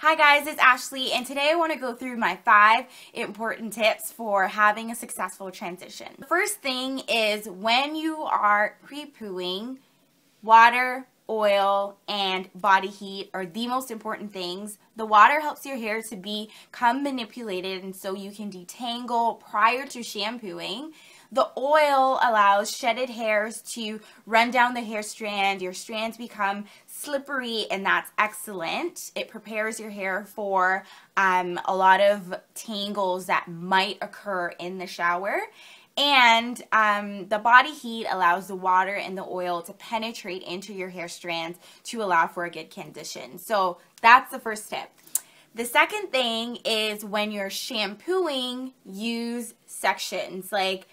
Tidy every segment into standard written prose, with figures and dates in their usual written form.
Hi guys, it's Ashley, and today I want to go through my 5 important tips for having a successful transition. The first thing is when you are pre-pooing, water, oil, and body heat are the most important things. The water helps your hair to become manipulated and so you can detangle prior to shampooing. The oil allows shedded hairs to run down the hair strand. Your strands become slippery, and that's excellent. It prepares your hair for a lot of tangles that might occur in the shower. And the body heat allows the water and the oil to penetrate into your hair strands to allow for a good condition. So that's the first tip. The second thing is when you're shampooing, use sections. Like,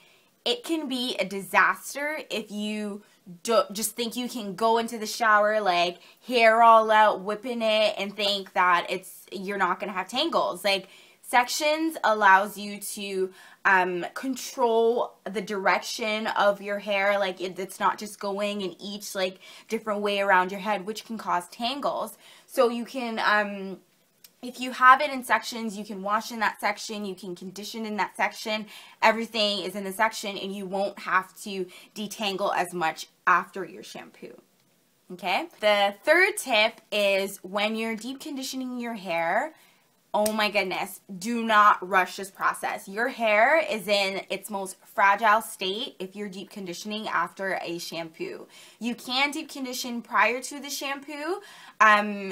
it can be a disaster if you just think you can go into the shower like hair all out, whipping it, and think that you're not going to have tangles. Like, sections allows you to control the direction of your hair. Like, it's not just going in each like different way around your head, which can cause tangles. So you can if you have it in sections, you can wash in that section, you can condition in that section, everything is in the section, and you won't have to detangle as much after your shampoo. Okay? The third tip is when you're deep conditioning your hair, oh my goodness, do not rush this process. Your hair is in its most fragile state if you're deep conditioning after a shampoo. You can deep condition prior to the shampoo,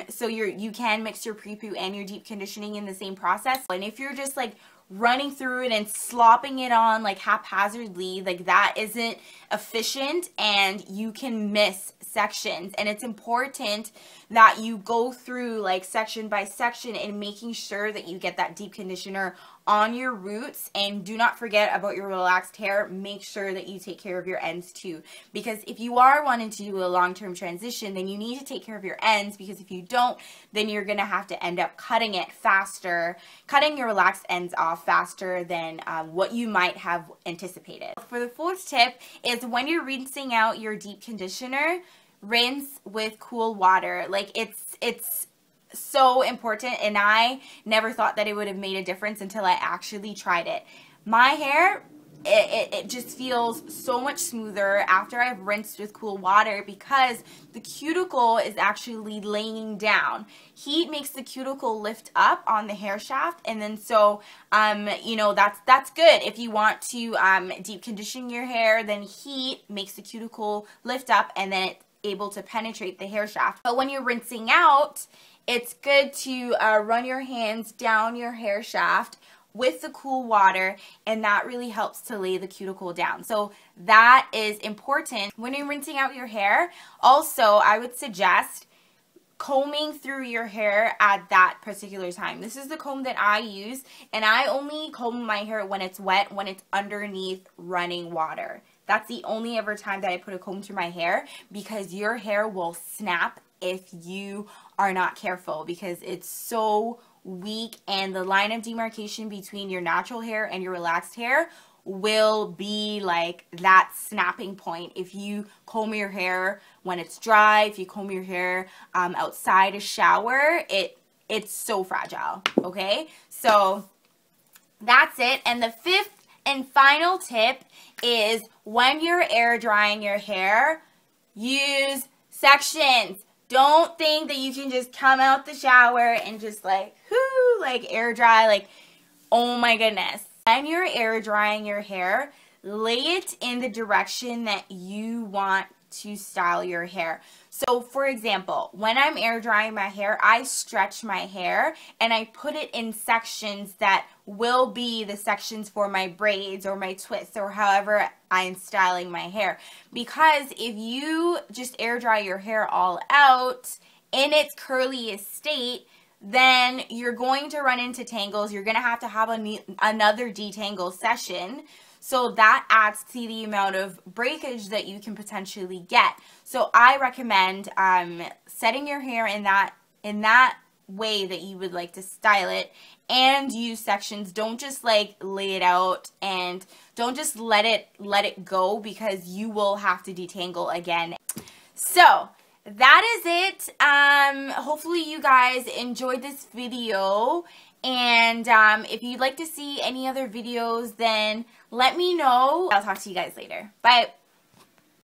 so you can mix your pre-poo and your deep conditioning in the same process. And if you're just like running through it and slopping it on like haphazardly, like that isn't efficient and you can miss sections. And it's important that you go through like section by section and making sure that you get that deep conditioner on your roots. And do not forget about your relaxed hair. Make sure that you take care of your ends too, because if you are wanting to do a long-term transition, then you need to take care of your ends, because if you don't, then you're gonna have to end up cutting your relaxed ends off faster than what you might have anticipated. For the fourth tip is when you're rinsing out your deep conditioner, rinse with cool water. Like, it's so important, and I never thought that it would have made a difference until I actually tried it. My hair, it just feels so much smoother after I've rinsed with cool water, because the cuticle is actually laying down. Heat makes the cuticle lift up on the hair shaft, and then so you know, that's good. If you want to deep condition your hair, then heat makes the cuticle lift up, and then it's able to penetrate the hair shaft. But when you're rinsing out, it's good to run your hands down your hair shaft with the cool water, and that really helps to lay the cuticle down. So that is important when you're rinsing out your hair. Also, I would suggest combing through your hair at that particular time. This is the comb that I use, and I only comb my hair when it's wet, when it's underneath running water. That's the only ever time that I put a comb through my hair, because your hair will snap if you are not careful, because it's so weak, and the line of demarcation between your natural hair and your relaxed hair will be like that snapping point. If you comb your hair when it's dry, if you comb your hair outside a shower, it's so fragile. Okay, so that's it. And the fifth and final tip is when you're air drying your hair, use sections. Don't think that you can just come out the shower and just like, whoo, like air dry, like, oh my goodness. When you're air drying your hair, lay it in the direction that you want to style your hair. So for example, when I'm air drying my hair, I stretch my hair and I put it in sections that will be the sections for my braids or my twists or however I'm styling my hair. Because if you just air dry your hair all out in its curliest state, then you're going to run into tangles. You're going to have another detangle session. So that adds to the amount of breakage that you can potentially get. So I recommend setting your hair in that way that you would like to style it, and use sections. Don't just like lay it out, and don't just let it go, because you will have to detangle again. So that is it. Hopefully you guys enjoyed this video. And if you'd like to see any other videos, then let me know. I'll talk to you guys later. Bye.